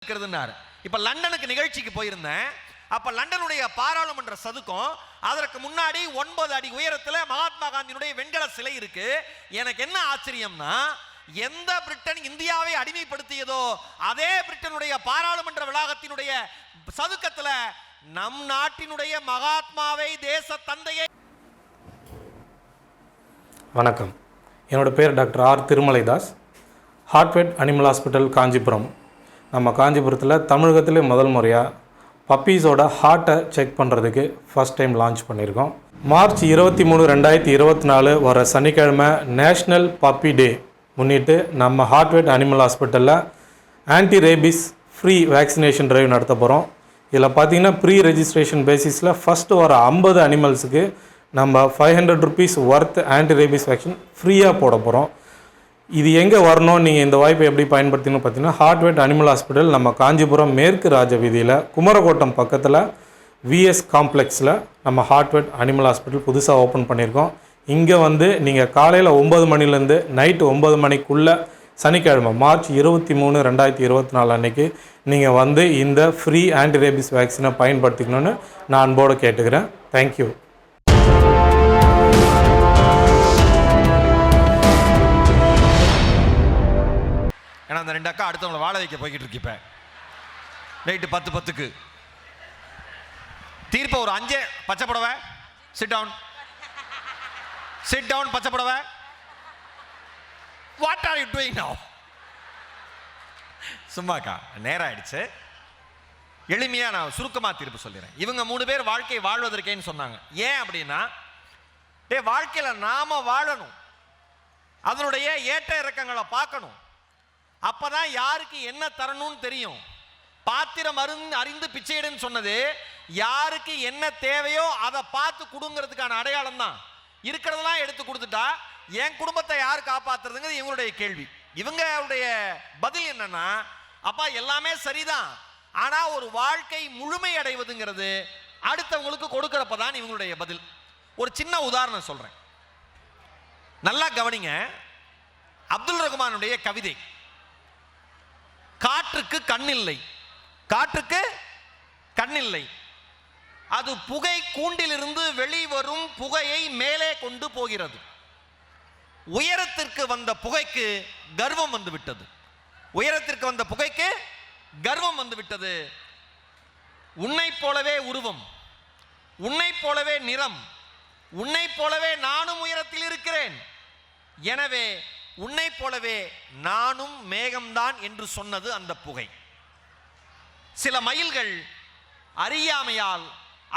இருக்கிறதுனாரு. இப்ப லண்டனுக்கு நிகழ்ச்சிக்கு போயிருந்தேன். அப்ப லண்டனுடைய பாராளுமன்ற சதுக்கம், அதற்கு முன்னாடி 9 அடி உயரத்துல மகாத்மா காந்தியினுடைய வெண்கல சிலை இருக்கு. எனக்கு என்ன ஆச்சரியம்னா, எந்த பிரிட்டன் இந்தியாவை அடிமைப்படுத்தியதோ அதே பிரிட்டனுடைய பாராளுமன்ற வளாகத்தினுடைய சதுக்கத்துல நம் நாட்டினுடைய மகாத்மாவை, தேச தந்தையை. வணக்கம், என்னோட பேர் doctor R Thirumalaidas. Heartvet animal hospital Kanchipuram. நம்ம காஞ்சிபுரத்தில் தமிழகத்திலே முதல் முறையாக பப்பீஸோட ஹார்ட்டை செக் பண்ணுறதுக்கு ஃபஸ்ட் டைம் லான்ச் பண்ணியிருக்கோம். மார்ச் 23, 2024 வர சனிக்கிழமை நேஷ்னல் பப்பி டே முன்னிட்டு நம்ம ஹார்ட்வேட் அனிமல் ஹாஸ்பிட்டலில் anti rabies free vaccination drive நடத்த போகிறோம். இதில் பார்த்திங்கன்னா ப்ரீ ரெஜிஸ்ட்ரேஷன் பேசிஸில் ஃபஸ்ட்டு வர 50 அனிமல்ஸுக்கு நம்ம 500 rupees worth anti rabies vaccine ஃப்ரீயாக போட போகிறோம். இது எங்கே வரணும், நீங்கள் இந்த வாய்ப்பை எப்படி பயன்படுத்தினு பார்த்தீங்கன்னா, ஹார்ட்வேட் அனிமல் ஹாஸ்பிட்டல் நம்ம காஞ்சிபுரம் மேற்கு ராஜ வீதியில் குமரகோட்டம் பக்கத்தில் விஎஸ் காம்ப்ளெக்ஸில் நம்ம ஹார்ட்வேட் அனிமல் ஹாஸ்பிட்டல் புதுசாக ஓப்பன் பண்ணியிருக்கோம். இங்கே வந்து நீங்கள் காலையில் 9 மணிலேருந்து நைட்டு 9 மணிக்குள்ளே சனிக்கிழமை மார்ச் 23, 2024 அன்றைக்கி நீங்கள் வந்து இந்த ஃப்ரீ ஆன்டி ரேபிஸ் வேக்சினை பயன்படுத்திக்கணும்னு நான் அன்போடு கேட்டுக்கிறேன். தேங்க்யூ. ஏன்னா அந்த 2 அக்கா அடுத்தவங்களை வாழ வைக்க போய்கிட்டு இருக்கிப்ப நைட்டு 10:10க்கு தீர்ப்ப ஒரு 5 பச்சை புடவை, சிட் டவுன் பச்சை புடவை. What are you doing now? சும்மாக்கா, நேரம் ஆயிடுச்சு. எளிமையா நான் சுருக்கமா தீர்ப்பு சொல்லிடுறேன். இவங்க 3 பேர் வாழ்க்கை வாழ்வதற்கேன்னு சொன்னாங்க. ஏன் அப்படின்னா, வாழ்க்கையில நாம வாழணும், அதனுடைய ஏற்ற இறக்கங்களை பார்க்கணும். அப்பதான் யாருக்கு என்ன தரணும்னு தெரியும். பாத்திரம் அறிந்து பிச்சையிடுன்னு சொன்னது யாருக்கு என்ன தேவையோ அதை பார்த்து கொடுங்கிறதுக்கான அடையாளம் தான். இருக்கிறதெல்லாம் எடுத்து கொடுத்துட்டா என் குடும்பத்தை யார் காப்பாத்துறதுங்கிறது இவங்களுடைய கேள்வி. இவங்களுடைய பதில் என்னன்னா, அப்பா எல்லாமே சரிதான், ஆனா ஒரு வாழ்க்கை முழுமை அடைவதுங்கிறது அடுத்தவங்களுக்கு கொடுக்கிறப்பதான் இவங்களுடைய பதில். ஒரு சின்ன உதாரணம் சொல்றேன், நல்லா கவனிங்க. அப்துல் ரஹ்மானுடைய கவிதை, காற்றுக்கு கண்ணில்லை, காற்றுக்கு கண்ணில்லை, அது புகை கூண்டிலிருந்து வெளிவரும் புகையை மேலே கொண்டு போகிறது. உயரத்திற்கு வந்த புகைக்கு கர்வம் வந்து விட்டது, உயரத்திற்கு வந்த புகைக்கு கர்வம் வந்து விட்டது. உன்னை போலவே உருவம், உன்னை போலவே நிறம், உன்னை போலவே நானும் உயரத்தில் இருக்கிறேன், எனவே உன்னை போலவே நானும் மேகம்தான் என்று சொன்னது அந்த புகை. சில மயில்கள் அறியாமையால்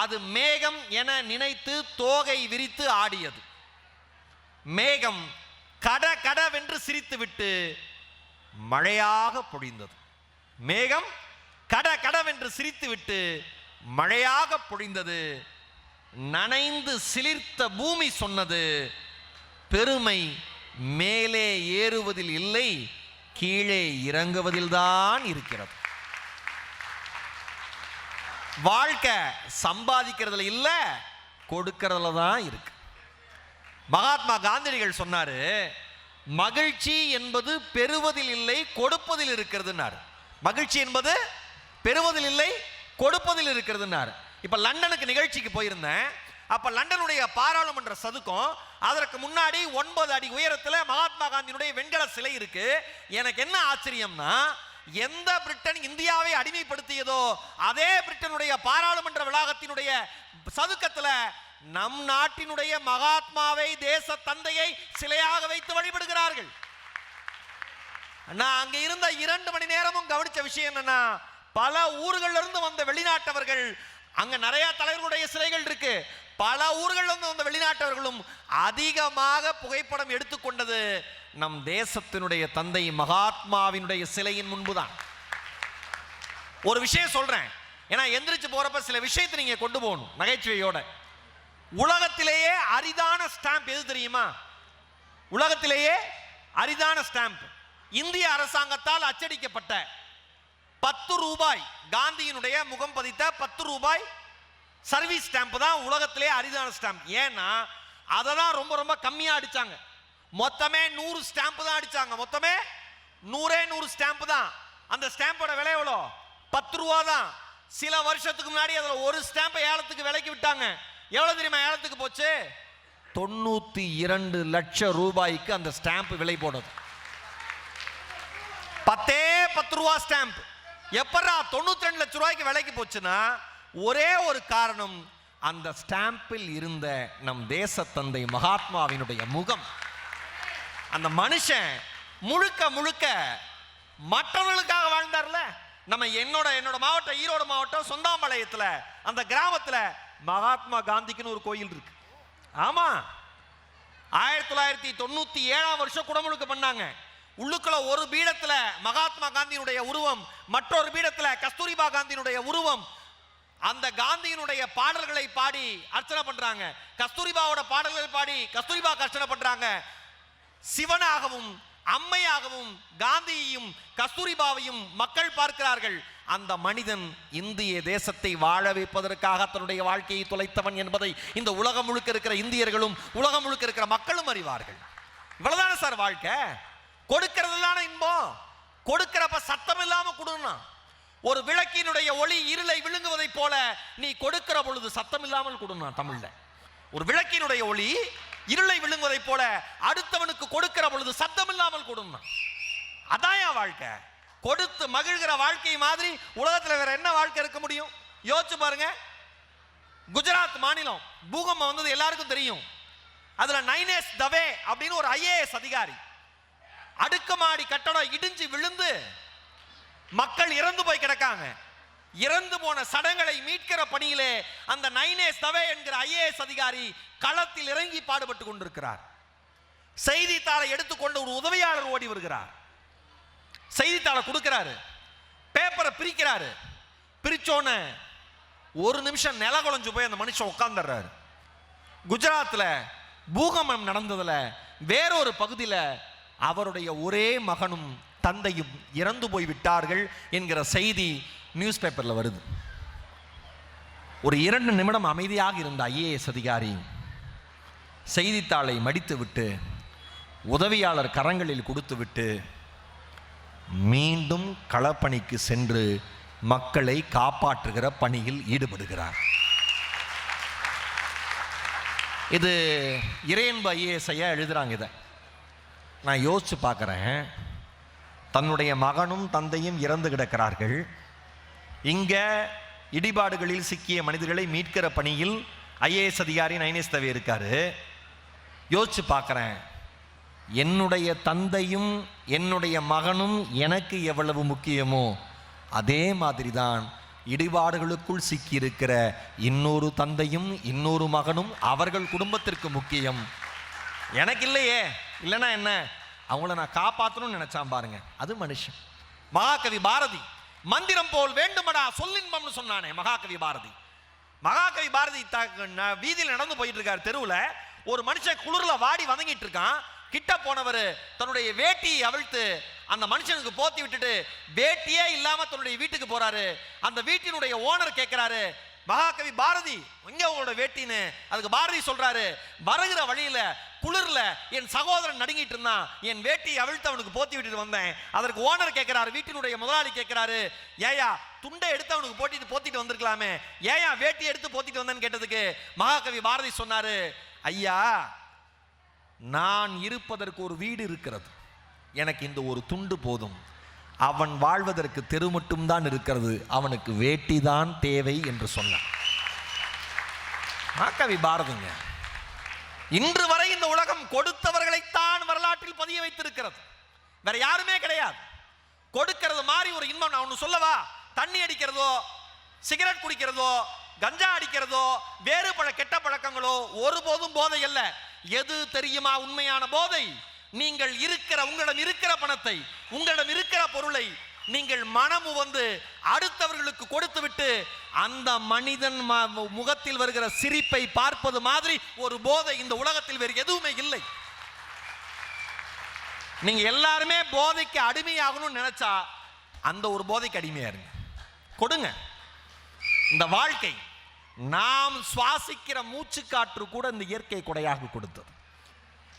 அது மேகம் என நினைத்து தோகை விரித்து ஆடியது. மேகம் கட கடவென்று சிரித்துவிட்டு மழையாக பொழிந்தது. மேகம் கட கடவென்று சிரித்துவிட்டு மழையாக பொழிந்தது. நனைந்து சிலிர்த்த பூமி சொன்னது, பெருமை மேலே ஏறுவதில் இல்லை, கீழே இறங்குவதில் தான் இருக்கிறது. வாழ்க்கை சம்பாதிக்கிறதுல இல்ல, கொடுக்கிறதுல தான் இருக்கு. மகாத்மா காந்தியடிகள் சொன்னாரு, மகிழ்ச்சி என்பது பெறுவதில் இல்லை, கொடுப்பதில் இருக்கிறதுனாரு. மகிழ்ச்சி என்பது பெறுவதில் இல்லை, கொடுப்பதில் இருக்கிறதுனாரு. இப்ப லண்டனுக்கு நிகழ்ச்சிக்கு போயிருந்தேன். அப்ப லண்டனுடைய பாராளுமன்ற சதுக்கம், அதற்கு முன்னாடி 9 அடி உயரத்துல மகாத்மா காந்தியினுடைய வெண்கல சிலை இருக்கு. எனக்கு என்ன ஆச்சரியம்னா, எந்த பிரிட்டன் இந்தியாவை அடிமைப்படுத்தியதோ அதே பிரிட்டனுடைய பாராளுமன்ற வளாகத்தினுடைய சதுக்கத்துல நம் நாட்டினுடைய மகாத்மாவை, தேச தந்தையை சிலையாக வைத்து வழிபடுகிறார்கள். நான் அங்க இருந்த 2 மணி நேரமும் கவனிச்ச விஷயம் என்னன்னா, பல ஊர்களில் இருந்து வந்த வெளிநாட்டவர்கள், அங்க நிறைய தலைவர்களுடைய சிலைகள் இருக்கு, பல ஊர்களில் இருந்து வந்த வெளிநாட்டவர்களும் அதிகமாக புகைப்படம் எடுத்துக்கொண்டது நம் தேசத்தினுடைய தந்தை மகாத்மாவினுடைய சிலையின் முன்புதான். ஒரு விஷயம் சொல்றேன், ஏன்னா எந்திரிச்சு போறப்ப சில விஷயத்தை நீங்க கொண்டு போகணும் நகைச்சுவையோட. உலகத்திலேயே அரிதான ஸ்டாம்ப் எது தெரியுமா? உலகத்திலேயே அரிதான ஸ்டாம்ப் இந்திய அரசாங்கத்தால் அச்சடிக்கப்பட்ட 10 ரூபாய், காந்தியினுடைய முகம் பதித்த 10 ரூபாய் சர்வீஸ் ஸ்டாம்ப் தான் உலகத்திலே அரிதான ஸ்டாம்ப். ஏன்னா அதை தான் ரொம்ப ரொம்ப கம்மியா அடிச்சாங்க. மொத்தமே 100 ஸ்டாம்ப் தான் அடிச்சாங்க. மொத்தமே 100 ஸ்டாம்ப் தான். அந்த ஸ்டாம்போட விலை எவ்வளோ? 10 ரூபா தான். சில வருஷத்துக்கு முன்னாடி அதுல ஒரு ஸ்டாம்பை ஏலத்துக்கு விலைக்கு விட்டாங்க. எவ்வளவு தெரியுமா ஏலத்துக்கு போச்சு? 92 லட்சம் ரூபாய்க்கு அந்த ஸ்டாம்ப் விலை போனது. 10 ரூபா ஸ்டாம்ப் எப்படா 92 லட்சம் ரூபாய்க்கு விலைக்கு போச்சுன்னா ஒரே ஒரு காரணம், அந்த ஸ்டாம்பில் இருந்த நம் தேச தந்தை மகாத்மாவினுடைய முகம். அந்த மனுஷன் முழுக்க முழுக்க மற்றவர்களுக்காக வாழ்ந்தார்ல. நம்ம என்னோட மாவட்டம் ஈரோடு மாவட்டம் சொந்தாம்பாளையத்தில் அந்த கிராமத்தில் மகாத்மா காந்திக்குன்னு ஒரு கோயில் இருக்கு. ஆமா, 1997ஆம் வருஷம் குடமுழுக்கு பண்ணாங்க. உள்ளுக்குள்ள ஒரு பீடத்துல மகாத்மா காந்தியினுடைய உருவம், மற்றொரு பீடத்துல கஸ்தூரிபா காந்தியினுடைய உருவம். அந்த காந்தியினுடைய பாடல்களை பாடி அர்ச்சனை பண்றாங்க, கஸ்தூரிபாவோட பாடல்களை பாடி கஸ்தூரிபாக்கு அர்ச்சனை பண்றாங்க. சிவனாகவும் அம்மையாகவும் காந்தியையும் கஸ்தூரிபாவையும் மக்கள் பார்க்கிறார்கள். அந்த மனிதன் இந்திய தேசத்தை வாழ வைப்பதற்காக தன்னுடைய வாழ்க்கையை தொலைத்தவன் என்பதை இந்த உலகம் முழுக்க இருக்கிற இந்தியர்களும் உலகம் முழுக்க இருக்கிற மக்களும் அறிவார்கள். இவ்வளவுதானே சார் வாழ்க்கை. கொடுக்கிறது தானே இன்பம். கொடுக்கிறப்ப சத்தம் இல்லாம கொடுனா. ஒரு விளக்கினுடைய ஒளி இருளை விழுங்குவதை போல நீ கொடுக்கிற பொழுது சத்தம் இல்லாமல் கொடுனா. தமிழ்ல ஒரு விளக்கினுடைய ஒளி இருளை விழுங்குவதை போல அடுத்தவனுக்கு கொடுக்கிற பொழுது சத்தம் இல்லாமல் கொடுனா. அதான் என் வாழ்க்கை. கொடுத்து மகிழ்கிற வாழ்க்கை மாதிரி உலகத்தில் வேற என்ன வாழ்க்கை இருக்க முடியும்? யோசிச்சு பாருங்க. குஜராத் மாநிலம் பூகம்பம் வந்தது எல்லாருக்கும் தெரியும். அதுல நைனேஷ் தவே அப்படின்னு ஒரு IAS அதிகாரி, அடுக்குமாடி கட்டடம் இடிஞ்சு விழுந்து மக்கள் இறந்து போய் கிடக்காங்க. இறந்து போன சடங்களை மீட்கிற பணியிலே அந்த நைனேஷ் தவே என்கிற IAS அதிகாரி களத்தில் இறங்கி பாடுபட்டு கொண்டிருக்கிறார். செய்தித்தாளை எடுத்துக்கொண்டு ஒரு உதவியாளர் ஓடி வருகிறார். செய்தித்தாளை கொடுக்கிறாரு, பேப்பரை பிரிக்கிறாரு. பிரிச்சோன்ன ஒரு நிமிஷம் நில குலைஞ்சு போய் அந்த மனுஷன் உட்கார்ந்துடுறாரு. குஜராத்தில் பூகம்பம் நடந்ததுல வேறொரு பகுதியில் அவருடைய ஒரே மகனும் தந்தையும் இறந்து போய் விட்டார்கள் என்கிற செய்தி நியூஸ் பேப்பர்ல வருது. ஒரு 2 நிமிடம் அமைதியாக இருந்த IAS அதிகாரி செய்தித்தாளை மடித்து விட்டு உதவியாளர் கரங்களில் கொடுத்து விட்டு மீண்டும் களப்பணிக்கு சென்று மக்களை காப்பாற்றுகிற பணியில் ஈடுபடுகிறார். இது இறையன்பு IAS ஐயா எழுதுறாங்க. இதை நான் யோசிச்சு பார்க்குறேன். தன்னுடைய மகனும் தந்தையும் இறந்து கிடக்கிறார்கள். இங்க இடிபாடுகளில் சிக்கிய மனிதர்களை மீட்கிற பணியில் IAS அதிகாரி நைனேஷ் தவே இருக்காரு. யோசிச்சு பார்க்குறேன், என்னுடைய தந்தையும் என்னுடைய மகனும் எனக்கு எவ்வளவு முக்கியமோ அதே மாதிரி தான் இடிபாடுகளுக்குள் சிக்கியிருக்கிற இன்னொரு தந்தையும் இன்னொரு மகனும் அவர்கள் குடும்பத்திற்கு முக்கியம். எனக்கு இல்லையே, இல்லைன்னா என்ன, அவங்கள நான் காப்பாற்றணும்னு நினைச்சான் பாருங்க. அது மனுஷன். மகாகவி பாரதி மந்திரம் போல் வேண்டுமடா சொல்லின்பம்னு சொன்னானே மகாகவி பாரதி. மகாகவி பாரதி வீதியில் நடந்து போயிட்டு இருக்காரு. தெருவில் ஒரு மனுஷன் குளிர்ல வாடி வதங்கிட்டு இருக்கான். கிட்ட போனவர் தன்னுடைய வேட்டியை அவிழ்த்து அந்த மனுஷனுக்கு போத்தி விட்டுட்டு வேட்டியே இல்லாம தன்னுடைய வீட்டுக்கு போறாரு. அந்த வீட்டினுடைய ஓனர் கேட்கிறாரு, மகாகவி பாரதி எங்க உங்களோட வேட்டின்னு. அதுக்கு பாரதி சொல்றாரு, வருகிற வழியில குளிர்ல என் சகோதரன் நடுங்கிட்டு இருந்தான், என் வேட்டியை அவிழ்த்து அவனுக்கு போத்தி விட்டுட்டு வந்தேன். அதற்கு ஓனர் கேட்கிறாரு, வீட்டினுடைய முதலாளி கேட்கிறாரு, ஏயா துண்டை எடுத்து அவனுக்கு போத்திட்டு வந்திருக்கலாமே, ஏயா வேட்டி எடுத்து போத்திட்டு வந்தேன்னு கேட்டதுக்கு மகாகவி பாரதி சொன்னாரு, ஐயா நான் இருப்பதற்கு ஒரு வீடு இருக்கிறது, எனக்கு இந்த ஒரு துண்டு போதும், அவன் வாழ்வதற்கு தெரு மட்டும் தான் இருக்கிறது, அவனுக்கு வேட்டி தான் தேவை என்று சொன்னான். மகாகவி பாரதிங்க. இன்று வரை இந்த உலகம் கொடுத்தவர்களைத்தான் வரலாற்றில் பதிய வைத்திருக்கிறது, வேற யாருமே கிடையாது. கொடுக்கிறது மாதிரி ஒரு இன்பம் நான் ஒன்று சொல்லவா, தண்ணி அடிக்கிறதோ சிகரெட் குடிக்கிறதோ கஞ்சா அடிக்கிறதோ வேறு பல கெட்ட பழக்கங்களோ ஒருபோதும் போதை அல்ல. எது தெரியுமா உண்மையான போதை? நீங்கள் இருக்கிற உங்களிடம் இருக்கிற பணத்தை, உங்களிடம் இருக்கிற பொருளை நீங்கள் மனமு வந்து அடுத்தவர்களுக்கு கொடுத்து விட்டு அந்த மனிதன் முகத்தில் வருகிற சிரிப்பை பார்ப்பது மாதிரி ஒரு போதை இந்த உலகத்தில் வேறு எதுவுமே இல்லை. நீங்க எல்லாருமே போதைக்கு அடிமையாகணும்னு நினைச்சா அந்த ஒரு போதைக்கு அடிமையா இருங்க. கொடுங்க. இந்த வாழ்க்கை நாம் சுவாசிக்கிற மூச்சு காற்று கூட இந்த இயற்கை கொடையாக கொடுத்தது.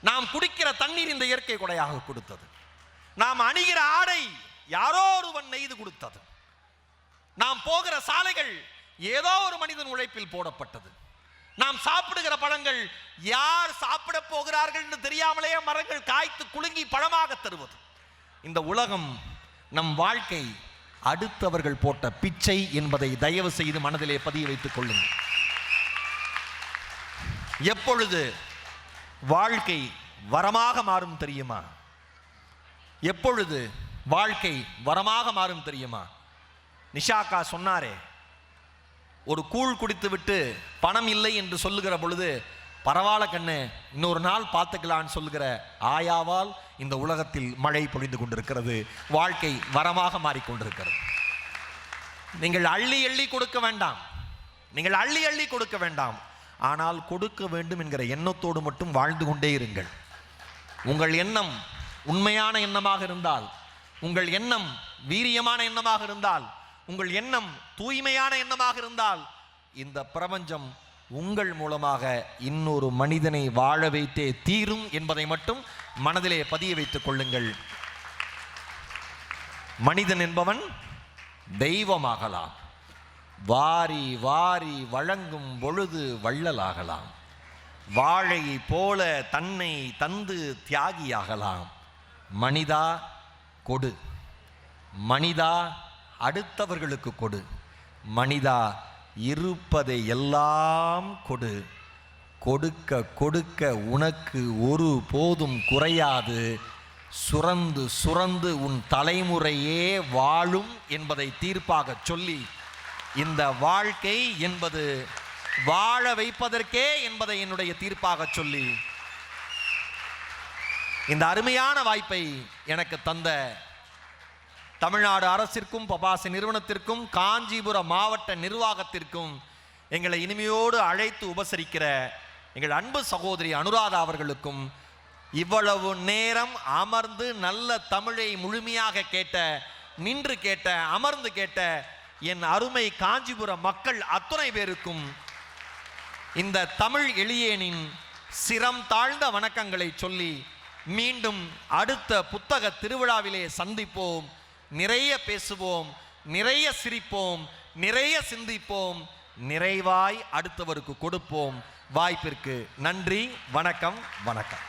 நாம் குடிக்கிற தண்ணீர் இந்த இயற்கை கொடையாக கொடுத்தது. நாம் அணிகிற ஆடை யாரோ ஒருவன் நெய்து கொடுத்தது. நாம் போகிற சாலைகள் ஏதோ ஒரு மனிதன் உழைப்பில் போடப்பட்டது. நாம் சாப்பிடுகிற பழங்கள் யார் சாப்பிட போகிறார்கள் என்று தெரியாமலேயே மரங்கள் காய்த்து குலுங்கி பழமாக தருவது. இந்த உலகம், நம் வாழ்க்கை அடுத்தவர்கள் போட்ட பிச்சை என்பதை தயவு செய்து மனதிலே பதிய வைத்துக் கொள்ளுங்கள். எப்பொழுது வாழ்க்கை வரமாக மாறும் தெரியுமா? எப்பொழுது வாழ்க்கை வரமாக மாறும் தெரியுமா? நிஷாக்கா சொன்னாரே, ஒரு கூழ் குடித்து விட்டு பணம் இல்லை என்று சொல்லுகிற பொழுது, பரவாயில்ல கண்ணு, இன்னொரு நாள் பார்த்துக்கலான்னு சொல்லுகிற ஆயாவால் இந்த உலகத்தில் மழை பொழிந்து கொண்டிருக்கிறது. வாழ்க்கை வரமாக மாறிக்கொண்டிருக்கிறது. நீங்கள் அள்ளி அள்ளி கொடுக்க வேண்டாம், நீங்கள் அள்ளி அள்ளி கொடுக்க வேண்டாம். ஆனால் கொடுக்க வேண்டும் என்கிற எண்ணத்தோடு மட்டும் வாழ்ந்து கொண்டே இருங்கள். உங்கள் எண்ணம் உண்மையான எண்ணமாக இருந்தால், உங்கள் எண்ணம் வீரியமான எண்ணமாக இருந்தால், உங்கள் எண்ணம் தூய்மையான எண்ணமாக இருந்தால், இந்த பிரபஞ்சம் உங்கள் மூலமாக இன்னொரு மனிதனை வாழ வைத்தே தீரும் என்பதை மட்டும் மனதிலே பதிய வைத்துக் கொள்ளுங்கள். மனிதன் என்பவன் தெய்வமாகலாம், வாரி வாரி வழங்கும் பொழுது வள்ளலாகலாம், வாழை போல தன்னை தந்து தியாகியாகலாம். மனிதா கொடு, மனிதா அடுத்தவர்களுக்கு கொடு, மனிதா இருப்பதை எல்லாம் கொடு. கொடுக்க கொடுக்க உனக்கு ஒரு போதும் குறையாது, சுரந்து சுரந்து உன் தலைமுறையே வாழும் என்பதை தீர்ப்பாக சொல்லி, இந்த வாழ்க்கை என்பது வாழ வைப்பதற்கே என்பதை என்னுடைய தீர்ப்பாக சொல்லி, இந்த அருமையான வாய்ப்பை எனக்கு தந்த தமிழ்நாடு அரசிற்கும், பபாசி நிறுவனத்திற்கும், காஞ்சிபுரம் மாவட்ட நிர்வாகத்திற்கும், எங்களை இனிமையோடு அழைத்து உபசரிக்கிற எங்கள் அன்பு சகோதரி அனுராதா அவர்களுக்கும், இவ்வளவு நேரம் அமர்ந்து நல்ல தமிழை முழுமையாக கேட்ட, நின்று கேட்ட, அமர்ந்து கேட்ட என் அருமை காஞ்சிபுரம் மக்கள் அத்துணை பேருக்கும் இந்த தமிழ் எளியேனின் சிரம் தாழ்ந்த வணக்கங்களை சொல்லி, மீண்டும் அடுத்த புத்தக திருவிழாவிலே சந்திப்போம். நிறைய பேசுவோம், நிறைய சிரிப்போம், நிறைய சிந்திப்போம், நிறைவாய் அடுத்தவருக்கு கொடுப்போம். வாய்ப்பிற்கு நன்றி. வணக்கம். வணக்கம்.